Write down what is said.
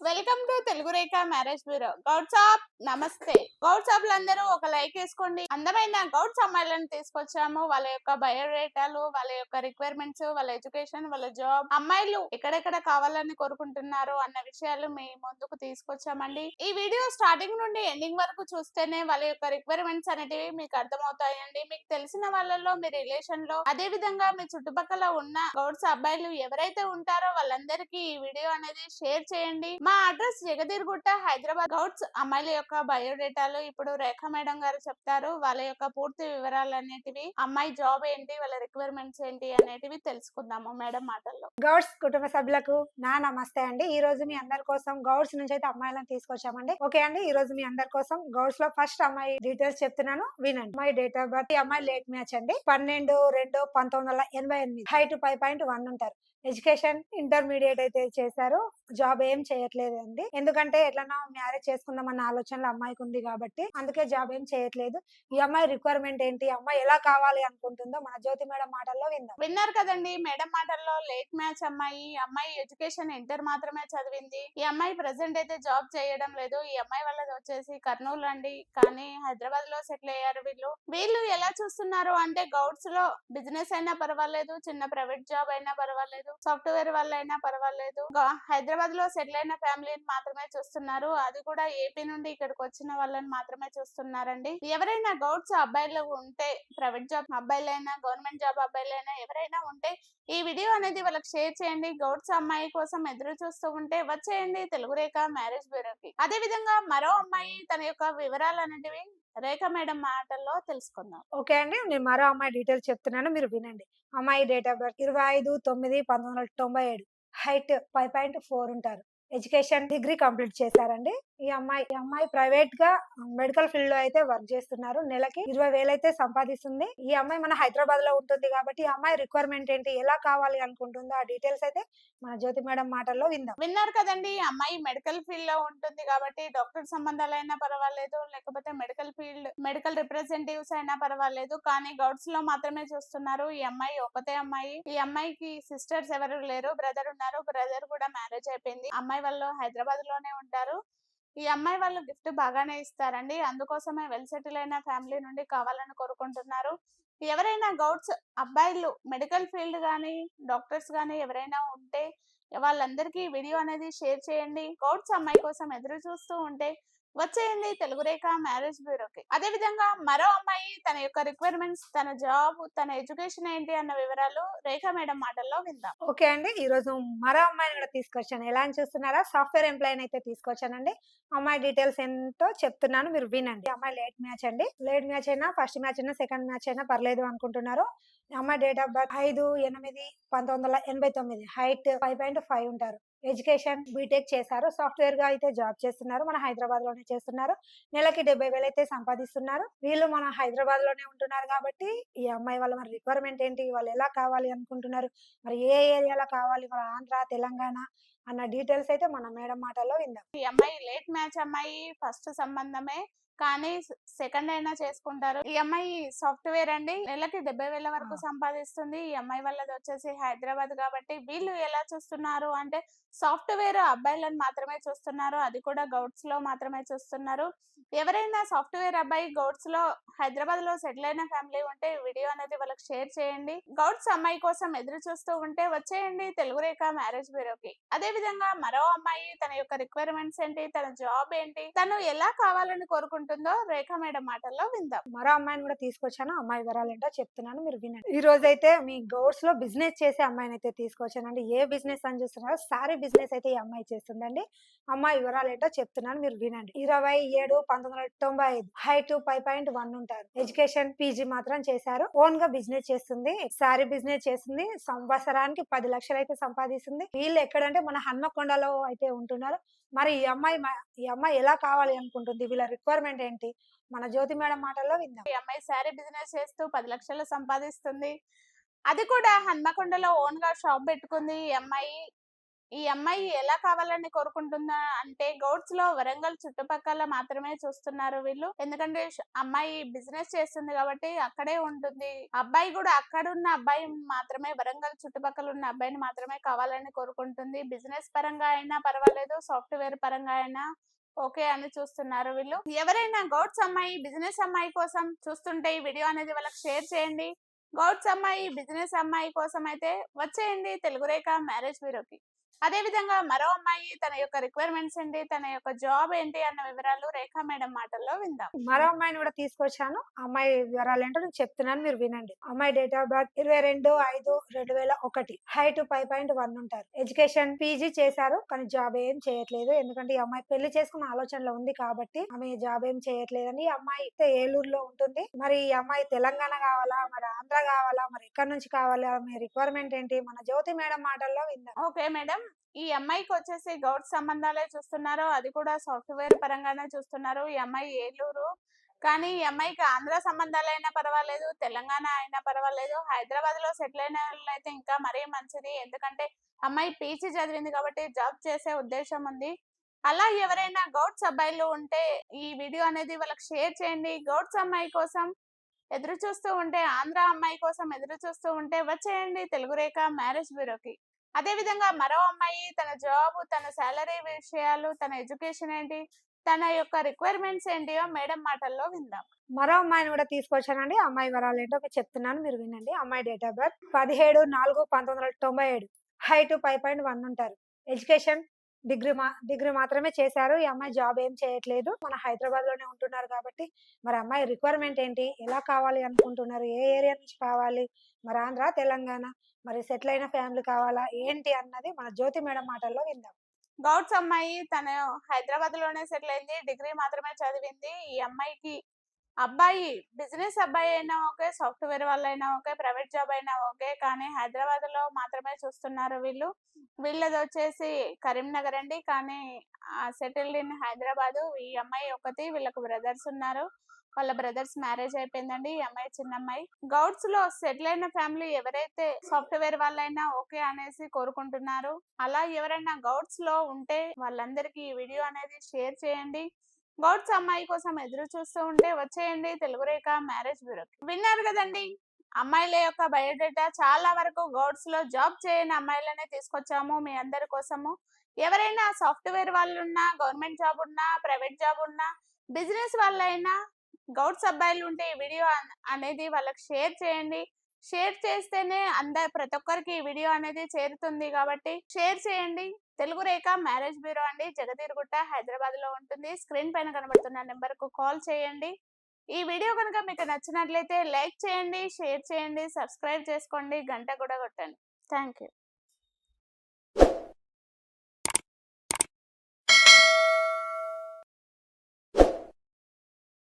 Welcome to Telugu Rekha marriage bureau. Goud saab నమస్తే. గౌడ్సాప్లందరూ ఒక లైక్ వేసుకోండి. అందమైన గౌడ్స్ అమ్మాయిలను తీసుకొచ్చాము. వాళ్ళ యొక్క బయోడేటాలు, వాళ్ళ యొక్క రిక్వైర్మెంట్స్, వాళ్ళ ఎడ్యుకేషన్, వాళ్ళ జాబ్, అమ్మాయిలు ఎక్కడెక్కడ కావాలని కోరుకుంటున్నారు అన్న విషయాలు మీ ముందుకు తీసుకొచ్చామండి. ఈ వీడియో స్టార్టింగ్ నుండి ఎండింగ్ వరకు చూస్తేనే వాళ్ళ యొక్క రిక్వైర్మెంట్స్ అనేటివి మీకు అర్థమవుతాయండి. మీకు తెలిసిన వాళ్ళలో మీ రిలేషన్ లో, అదే విధంగా మీ చుట్టుపక్కల ఉన్న గౌడ్స్ అబ్బాయిలు ఎవరైతే ఉంటారో వాళ్ళందరికీ ఈ వీడియో అనేది షేర్ చేయండి. మా అడ్రస్ జగదీర్గుట్ట, హైదరాబాద్. గౌడ్స్ అమ్మాయిల యొక్క బయోడేటాలు ఇప్పుడు రేఖ మేడం గారు చెప్తారు. వాళ్ళ యొక్క పూర్తి వివరాలు అనేటివి, అమ్మాయి జాబ్ ఏంటి, వాళ్ళ రిక్వైర్మెంట్స్ ఏంటి అనేటివి తెలుసుకుందాము మేడం మాటల్లో. గౌడ్స్ కుటుంబ సభ్యులకు నా నమస్తే అండి. ఈ రోజు మీ అందరి కోసం గౌడ్స్ నుంచి అయితే అమ్మాయిలను తీసుకొచ్చామండి. ఓకే అండి, ఈ రోజు మీ అందరి కోసం గౌడ్స్ లో ఫస్ట్ అమ్మాయి డీటెయిల్స్ చెప్తున్నాను, వినండి. అమ్మాయి డేట్ ఆఫ్ బర్త్, ఈ అమ్మాయి లేట్ మ్యాచ్ అండి. 12/2/1988, హైట్ 5.1 ఉంటారు. ఎడ్యుకేషన్ ఇంటర్మీడియట్ అయితే చేశారు. జాబ్ ఏం చేయట్లేదు అండి, ఎందుకంటే ఎట్లన్నా మ్యారేజ్ చేసుకుందాం అన్న ఆలోచనలో అమ్మాయికి ఉంది కాబట్టి అందుకే జాబ్ ఏం చేయట్లేదు. ఈ అమ్మాయి రిక్వైర్మెంట్ ఏంటి, అమ్మాయి ఎలా కావాలి అనుకుంటుందో మన జ్యోతి మేడం మాటల్లో విందాం. విన్నారు కదండి మేడం మాటల్లో. లేట్ మ్యాచ్ అమ్మాయి. ఈ అమ్మాయి ఎడ్యుకేషన్ ఇంటర్ మాత్రమే చదివింది. ఈ అమ్మాయి ప్రెసెంట్ అయితే జాబ్ చేయడం లేదు. ఈ అమ్మాయి వాళ్ళది వచ్చేసి కర్నూలు అండి, కానీ హైదరాబాద్ లో సెటిల్ అయ్యారు వీళ్ళు. వీళ్ళు ఎలా చూస్తున్నారు అంటే, గౌడ్స్ లో బిజినెస్ అయినా పర్వాలేదు, చిన్న ప్రైవేట్ జాబ్ అయినా పర్వాలేదు, సాఫ్ట్వేర్ వాళ్ళైనా పర్వాలేదు, హైదరాబాద్ లో సెటిల్ అయిన ఫ్యామిలీని మాత్రమే చూస్తున్నారు. అది కూడా ఏపీ నుండి ఇక్కడికి వచ్చిన వాళ్ళని మాత్రమే చూస్తున్నారండి. ఎవరైనా గౌడ్స్ అబ్బాయిలు ఉంటే, ప్రైవేట్ జాబ్ అబ్బాయిలైనా, గవర్నమెంట్ జాబ్ అబ్బాయిలైనా ఎవరైనా ఉంటే ఈ వీడియో అనేది వాళ్ళకి షేర్ చేయండి. గౌడ్స్ అమ్మాయి కోసం ఎదురు చూస్తూ ఉంటే వచ్చేయండి తెలుగు రేఖ మ్యారేజ్ బ్యూరోకి. అదే విధంగా మరో అమ్మాయి తన యొక్క వివరాలు అనేటివి రేఖ మేడం మాటల్లో తెలుసుకుందాం. ఓకే అండి, నేను మరో అమ్మాయి డీటెయిల్స్ చెప్తున్నాను, మీరు వినండి. అమ్మాయి డేట్ ఆఫ్ బర్త్ 25/9/1997, హైట్ 5.4 ఉంటారు. ఎడ్యుకేషన్ డిగ్రీ కంప్లీట్ చేశారండి. ఈ అమ్మాయి ప్రైవేట్ గా మెడికల్ ఫీల్డ్ లో అయితే వర్క్ చేస్తున్నారు. నెలకి 20,000 అయితే సంపాదిస్తుంది. ఈ అమ్మాయి మన హైదరాబాద్ లో ఉంటుంది కాబట్టి ఈ అమ్మాయి రిక్వైర్మెంట్ ఏంటి, ఎలా కావాలి అనుకుంటుందో ఆ డీటెయిల్స్ అయితే మన జ్యోతి మేడం మాటల్లో విందాం. విన్నారు కదండి, అమ్మాయి మెడికల్ ఫీల్డ్ లో ఉంటుంది కాబట్టి డాక్టర్ సంబంధాలైనా పర్వాలేదు, లేకపోతే మెడికల్ రిప్రజెంటేటివ్స్ అయినా పర్వాలేదు, కానీ గౌడ్స్ లో మాత్రమే చూస్తున్నారు. ఈ అమ్మాయి ఒకతే అమ్మాయి. ఈ అమ్మాయికి సిస్టర్స్ ఎవరు లేరు, బ్రదర్ ఉన్నారు. బ్రదర్ కూడా మ్యారేజ్ అయిపోయింది. అమ్మాయి వాళ్ళు హైదరాబాద్ లోనే ఉంటారు. ఈ అమ్మాయి వాళ్ళు గిఫ్ట్ బాగానే ఇస్తారండి, అందుకోసమే వెల్ సెటిల్ అయిన ఫ్యామిలీ నుండి కావాలని కోరుకుంటున్నారు. ఎవరైనా గౌడ్స్ అబ్బాయిలు మెడికల్ ఫీల్డ్ గానీ, డాక్టర్స్ గానీ ఎవరైనా ఉంటే వాళ్ళందరికీ వీడియో అనేది షేర్ చేయండి. గౌడ్స్ అమ్మాయి కోసం ఎదురు చూస్తూ ఉంటే వచ్చేయండి తెలుగు రేఖ మ్యారేజ్ బ్యూరోకి. అదే విధంగా మరో అమ్మాయి తన యొక్క రిక్వైర్మెంట్స్, తన జాబ్, తన ఎడ్యుకేషన్ ఏంటి అన్న వివరాలు రేఖ మేడం మాటల్లో విందాం. ఓకే అండి, ఈ రోజు మరో అమ్మాయిని కూడా తీసుకొచ్చాను. ఎలా అని చూస్తున్నారా, సాఫ్ట్వేర్ ఎంప్లాయ్ అయితే తీసుకొచ్చానండి. అమ్మాయి డీటెయిల్స్ ఏంటో చెప్తున్నాను, మీరు వినండి. అమ్మాయి లేట్ మ్యాచ్ అండి. లేట్ మ్యాచ్ అయినా, ఫస్ట్ మ్యాచ్ అయినా, సెకండ్ మ్యాచ్ అయినా పర్లేదు అనుకుంటున్నారు. అమ్మాయి డేట్ ఆఫ్ బర్త్ 5/8/1989, హైట్ 5.5 ఉంటారు. ఎడ్యుకేషన్ బీటెక్ చేశారు. సాఫ్ట్వేర్ గా అయితే జాబ్ చేస్తున్నారు. మన హైదరాబాద్ లోనే చేస్తున్నారు. నెలకి 70,000 అయితే సంపాదిస్తున్నారు. వీళ్ళు మన హైదరాబాద్ లోనే ఉంటున్నారు కాబట్టి ఈ అమ్మాయి వాళ్ళ మరి రిక్వైర్మెంట్ ఏంటి, వాళ్ళు ఎలా కావాలి అనుకుంటున్నారు, మరి ఏ ఏరియాలో కావాలి, మన ఆంధ్ర, తెలంగాణ అన్న డీటెయిల్స్ అయితే మన మేడం మాటల్లో విందాం. ఈ అమ్మాయి లేట్ మ్యాచ్ అమ్మాయి, ఫస్ట్ సంబంధమే, కానీ సెకండ్ అయినా చేసుకుంటారు. ఈ అమ్మాయి సాఫ్ట్వేర్ అండి. నెలకి 70,000 వరకు సంపాదిస్తుంది. ఈ అమ్మాయి వాళ్ళది వచ్చేసి హైదరాబాద్ కాబట్టి వీళ్ళు ఎలా చూస్తున్నారు అంటే, సాఫ్ట్వేర్ అబ్బాయిలను మాత్రమే చూస్తున్నారు. అది కూడా గౌడ్స్ లో మాత్రమే చూస్తున్నారు. ఎవరైనా సాఫ్ట్వేర్ అబ్బాయి గౌడ్స్ లో హైదరాబాద్ లో సెటిల్ అయిన ఫ్యామిలీ ఉంటే వీడియో అనేది వాళ్ళకి షేర్ చేయండి. గౌడ్స్ అమ్మాయి కోసం ఎదురు చూస్తూ ఉంటే వచ్చేయండి తెలుగు రేఖ మ్యారేజ్ బ్యూరోకి. అదే విధంగా మరో అమ్మాయి తన యొక్క రిక్వైర్మెంట్స్ ఏంటి, తన జాబ్ ఏంటి, తను ఎలా కావాలని కోరుకుంటుందో రేఖ మేడం మాటల్లో విందాం. మరో అమ్మాయిని కూడా తీసుకొచ్చాను. అమ్మాయి వివరాలు ఏంటో చెప్తున్నాను, మీరు వినండి. ఈ రోజు అయితే మీ గౌడ్స్ లో బిజినెస్ చేసే అమ్మాయిని అయితే తీసుకొచ్చానండి. ఏ బిజినెస్ అని చూస్తున్నారో, సారీ బిజినెస్ అయితే ఈ అమ్మాయి చేస్తుందండి. అమ్మాయి వివరాలు ఏంటో చెప్తున్నాను, మీరు వినండి. 27/1995, హైట్ 5.1 ఉంటారు. ఎడ్యుకేషన్ పీజీ మాత్రం చేశారు. ఓన్ గా బిజినెస్ చేస్తుంది. సారీ బిజినెస్ చేస్తుంది. సంవత్సరానికి 10 లక్షలు అయితే సంపాదిస్తుంది. వీళ్ళు ఎక్కడంటే మన హన్మకొండలో అయితే ఉంటున్నారు. మరి ఈ అమ్మాయి ఎలా కావాలి అనుకుంటుంది, వీళ్ళ రిక్వైర్మెంట్ ఏంటి, మన జ్యోతి మేడం మాటల్లో విందాం. ఈ అమ్మాయి శారీ బిజినెస్ చేస్తూ 10 లక్షలు సంపాదిస్తుంది. అది కూడా హన్మకొండలో ఓన్ గా షాప్ పెట్టుకుంది ఈ అమ్మాయి. ఈ అమ్మాయి ఎలా కావాలని కోరుకుంటుందా అంటే గౌడ్స్ లో వరంగల్ చుట్టుపక్కల మాత్రమే చూస్తున్నారు వీళ్ళు. ఎందుకంటే అమ్మాయి బిజినెస్ చేస్తుంది కాబట్టి అక్కడే ఉంటుంది. అబ్బాయి కూడా అక్కడున్న అబ్బాయి మాత్రమే, వరంగల్ చుట్టుపక్కల ఉన్న అబ్బాయిని మాత్రమే కావాలని కోరుకుంటుంది. బిజినెస్ పరంగా అయినా పర్వాలేదు, సాఫ్ట్వేర్ పరంగా అయినా ఓకే అని చూస్తున్నారు వీళ్ళు. ఎవరైనా గౌడ్స్ అమ్మాయి, బిజినెస్ అమ్మాయి కోసం చూస్తుంటే ఈ వీడియో అనేది వాళ్ళకి షేర్ చేయండి. గౌడ్స్ అమ్మాయి, బిజినెస్ అమ్మాయి కోసం అయితే వచ్చేయండి తెలుగు రేఖ మ్యారేజ్ బ్యూరోకి. అదే విధంగా మరో అమ్మాయి తన యొక్క రిక్వైర్మెంట్స్ ఏంటి, తన యొక్క జాబ్ ఏంటి అన్న వివరాలు రేఖా మేడం మాటల్లో విందాం. మరో అమ్మాయిని కూడా తీసుకొచ్చాను. అమ్మాయి వివరాలు ఏంటో నేను చెప్తున్నాను, మీరు వినండి. అమ్మాయి డేట్ ఆఫ్ బర్త్ 22/5/2001, హైట్ 5.1 ఉంటారు. ఎడ్యుకేషన్ పీజీ చేశారు కానీ జాబ్ ఏం చేయట్లేదు. ఎందుకంటే ఈ అమ్మాయి పెళ్లి చేసుకున్న ఆలోచనలో ఉంది కాబట్టి ఆమె జాబ్ ఏం చేయట్లేదని. ఈ అమ్మాయి అయితే ఏలూరులో ఉంటుంది. మరి ఈ అమ్మాయి తెలంగాణ కావాలా, మరి ఆంధ్ర కావాలా, మరి ఎక్కడి నుంచి కావాలా, మీ రిక్వైర్మెంట్ ఏంటి, మన జ్యోతి మేడం మాటల్లో విందాం. ఓకే మేడం, ఈ అమ్మాయికి వచ్చేసి గౌడ్ సంబంధాలే చూస్తున్నారు, అది కూడా సాఫ్ట్వేర్ పరంగానే చూస్తున్నారు. ఈ అమ్మాయి ఏలూరు, కానీ ఈ అమ్మాయికి ఆంధ్ర సంబంధాలైనా పర్వాలేదు, తెలంగాణ అయినా పర్వాలేదు, హైదరాబాద్ లో సెటిల్ అయిన వాళ్ళైతే ఇంకా మరీ మంచిది. ఎందుకంటే అమ్మాయి పీజీ చదివింది కాబట్టి జాబ్ చేసే ఉద్దేశం ఉంది. అలా ఎవరైనా గౌడ్స్ అబ్బాయిలు ఉంటే ఈ వీడియో అనేది వాళ్ళకి షేర్ చేయండి. గౌడ్స్ అమ్మాయి కోసం ఎదురు చూస్తూ ఉంటే, ఆంధ్ర అమ్మాయి కోసం ఎదురు చూస్తూ ఉంటే వచ్చేయండి తెలుగు రేఖ మ్యారేజ్ బ్యూరోకి. అదే విధంగా మరో అమ్మాయి తన జాబ్, తన సాలరీ విషయాలు, తన ఎడ్యుకేషన్ ఏంటి, తన యొక్క రిక్వైర్మెంట్స్ ఏంటియో మేడం మాటల్లో విందాం. మరో అమ్మాయిని కూడా తీసుకొచ్చానండి. అమ్మాయి వివరాలు ఏంటో మీకు చెప్తున్నాను, మీరు వినండి. అమ్మాయి డేట్ ఆఫ్ బర్త్ 17/4/1997, హైట్ 5.1 ఉంటారు. ఎడ్యుకేషన్ డిగ్రీ మాత్రమే చేశారు. ఈ అమ్మాయి జాబ్ ఏం చేయట్లేదు. మన హైదరాబాద్ లోనే ఉంటున్నారు కాబట్టి మరి అమ్మాయి రిక్వైర్మెంట్ ఏంటి, ఎలా కావాలి అనుకుంటున్నారు, ఏ ఏరియా నుంచి కావాలి, మరి ఆంధ్ర, తెలంగాణ, మరి సెటిల్ అయిన ఫ్యామిలీ కావాలా ఏంటి అన్నది మన జ్యోతి మేడం మాటల్లో విందాం. గౌడ్స్ అమ్మాయి తను హైదరాబాద్ లోనే సెటిల్ అయింది, డిగ్రీ మాత్రమే చదివింది. ఈ అమ్మాయికి అబ్బాయి బిజినెస్ అబ్బాయి అయినా ఓకే, సాఫ్ట్వేర్ వాళ్ళైనా ఓకే, ప్రైవేట్ జాబ్ అయినా ఓకే, కానీ హైదరాబాద్ లో మాత్రమే చూస్తున్నారు వీళ్ళు. వీళ్ళది వచ్చేసి కరీంనగర్ అండి, కానీ సెటిల్డ్ ఇన్ హైదరాబాద్. ఈ అమ్మాయి ఒకటి, వీళ్ళకు బ్రదర్స్ ఉన్నారు. వాళ్ళ బ్రదర్స్ మ్యారేజ్ అయిపోయిందండి. ఈ అమ్మాయి చిన్న అమ్మాయి. గౌడ్స్ లో సెటిల్ అయిన ఫ్యామిలీ ఎవరైతే సాఫ్ట్వేర్ వాళ్ళైనా ఓకే అనేసి కోరుకుంటున్నారు. అలా ఎవరైనా గౌడ్స్ లో ఉంటే వాళ్ళందరికీ ఈ వీడియో అనేది షేర్ చేయండి. గౌడ్స్ అమ్మాయి కోసం ఎదురు చూస్తూ ఉంటే వచ్చేయండి తెలుగు రేఖ మ్యారేజ్ బ్యూరోకి. విన్నారు కదండి అమ్మాయిల యొక్క బయోడేటా. చాలా వరకు గౌడ్స్ లో జాబ్ చేయని అమ్మాయిలనే తీసుకొచ్చాము మీ అందరి కోసము. ఎవరైనా సాఫ్ట్వేర్ వాళ్ళు ఉన్నా, గవర్నమెంట్ జాబ్ ఉన్నా, ప్రైవేట్ జాబ్ ఉన్నా, బిజినెస్ వాళ్ళైనా గౌడ్స్ అబ్బాయిలు ఉంటే ఈ వీడియో అనేది వాళ్ళకి షేర్ చేయండి. షేర్ చేస్తేనే ప్రతి ఒక్కరికి ఈ వీడియో అనేది చేరుతుంది కాబట్టి షేర్ చేయండి. తెలుగు రేఖ మ్యారేజ్ బ్యూరో అండి, జగదీర్గుట్ట, హైదరాబాద్ లో ఉంటుంది. స్క్రీన్ పైన కనబడుతున్న నెంబర్ కు కాల్ చేయండి. ఈ వీడియో కనుక మీకు నచ్చినట్లయితే లైక్ చేయండి, షేర్ చేయండి, సబ్స్క్రైబ్ చేసుకోండి, గంట కూడా కొట్టండి. Thank you.